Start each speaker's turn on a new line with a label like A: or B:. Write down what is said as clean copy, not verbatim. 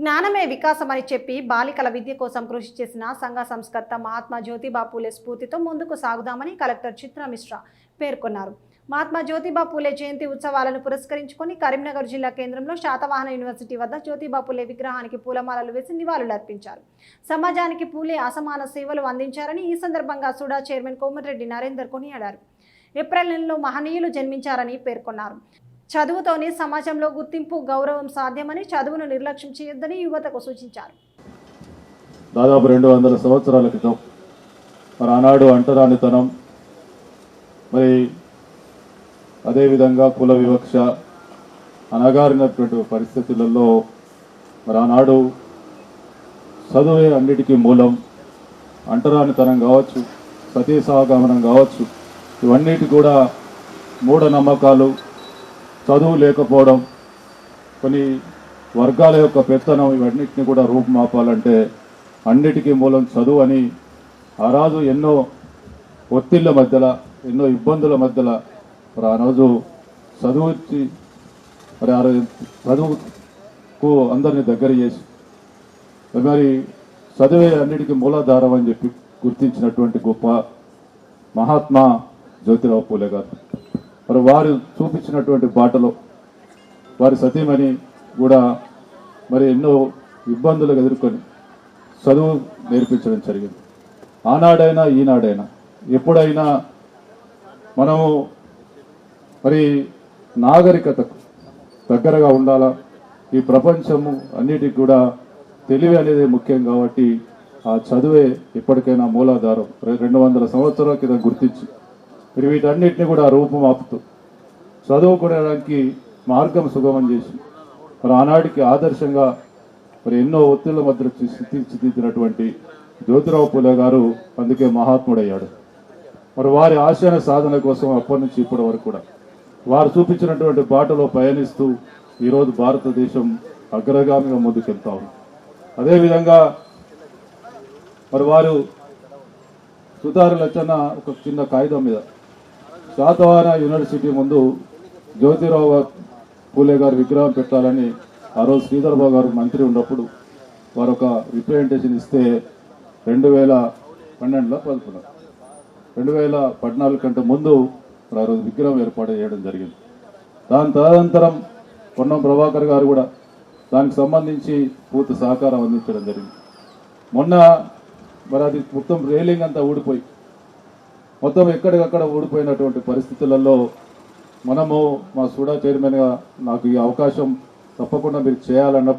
A: జ్ఞానమే వికాసమని చెప్పి బాలికల విద్య కోసం కృషి చేసిన సంఘ సంస్కర్త మహాత్మా జ్యోతిబా పూలే స్ఫూర్తితో ముందుకు సాగుదామని కలెక్టర్ చిత్రా మిశ్రా పేర్కొన్నారు. మహాత్మా జ్యోతిబా పూలే జయంతి ఉత్సవాలను పురస్కరించుకొని కరీంనగర్ జిల్లా కేంద్రంలో శాతవాహన యూనివర్సిటీ వద్ద జ్యోతిబా పూలే విగ్రహానికి పూలమాలలు వేసి నివాళులర్పించారు. సమాజానికి పూలే అసమాన సేవలు అందించారని ఈ సందర్భంగా సుడా చైర్మన్ కోమటిరెడ్డి నరేందర్ కొనియాడారు. ఏప్రిల్ నెలలో మహనీయులు జన్మించారని పేర్కొన్నారు. చదువుతోనే సమాజంలో గుర్తింపు గౌరవం సాధ్యమని, చదువును నిర్లక్ష్యం చేయొద్దని యువతకు సూచించారు.
B: దాదాపు 200 సంవత్సరాల క్రితం మరి ఆనాడు అంటరానితనం, మరి అదేవిధంగా కుల వివక్ష, అనగారినటువంటి పరిస్థితులలో మరి ఆనాడు చదువే అన్నిటికీ మూలం. అంటరానితనం కావచ్చు, సతీ సహగమనం కావచ్చు, ఇవన్నిటి కూడా మూఢనమ్మకాలు, చదువు లేకపోవడం, కొన్ని వర్గాల యొక్క పెత్తనం, ఇవన్నిటిని కూడా రూపుమాపాలంటే అన్నిటికీ మూలం చదువు అని ఆ రోజు ఎన్నో ఒత్తిళ్ల మధ్యలో, ఎన్నో ఇబ్బందుల మధ్యలో మరి ఆ రోజు చదువుకి మరి ఆ చదువుకు అందరినీ దగ్గర చేసి మరి చదువే అన్నిటికీ మూలాధారం అని చెప్పి గుర్తించినటువంటి గొప్ప మహాత్మా జ్యోతిరావు పూలే గారు. మరి వారు చూపించినటువంటి బాటలో వారి సతీమణి కూడా మరి ఎన్నో ఇబ్బందులు ఎదుర్కొని చదువు నేర్పించడం జరిగింది. ఆనాడైనా ఈనాడైనా ఎప్పుడైనా మనము మరి నాగరికతకు దగ్గరగా ఉండాలా. ఈ ప్రపంచము అన్నిటికి కూడా తెలివి అనేది ముఖ్యం కాబట్టి ఆ చదువే ఎప్పటికైనా మూలాధారం. 200 సంవత్సరాల కింద గుర్తించి మరి వీటన్నిటిని కూడా రూపుమాపుతూ చదువుకోవడానికి మార్గం సుగమం చేసి మరి ఆనాడికి ఆదర్శంగా మరి ఎన్నో ఒత్తిళ్ల మధ్య తీర్చిదిద్దినటువంటి జ్యోతిరావు పూలే గారు అందుకే మహాత్ముడయ్యాడు. మరి వారి ఆశయ సాధన కోసం అప్పటి నుంచి ఇప్పటి వరకు కూడా వారు చూపించినటువంటి బాటలో పయనిస్తూ ఈరోజు భారతదేశం అగ్రగామిగా ముందుకెళ్తా ఉంది. అదేవిధంగా మరి వారు సుధారు లచ్చన్న ఒక చిన్న కాగితం మీద శాతవాహన యూనివర్సిటీ ముందు జ్యోతిరావు పూలే గారు విగ్రహం పెట్టాలని ఆ రోజు శ్రీధర్బాబు గారు మంత్రి ఉన్నప్పుడు వారు ఒక రిప్రజెంటేషన్ ఇస్తే 2012లో 2014 కంటే ముందు ఆ రోజు విగ్రహం ఏర్పాటు చేయడం జరిగింది. దాని తదనంతరం పొన్నం ప్రభాకర్ గారు కూడా దానికి సంబంధించి పూర్తి సహకారం అందించడం జరిగింది. మొన్న మరి అది మొత్తం రైలింగ్ అంతా ఊడిపోయి మొత్తం ఎక్కడికక్కడ ఊడిపోయినటువంటి పరిస్థితులలో మనము మా సుడా చైర్మన్గా నాకు ఈ అవకాశం తప్పకుండా మీరు చేయాలన్న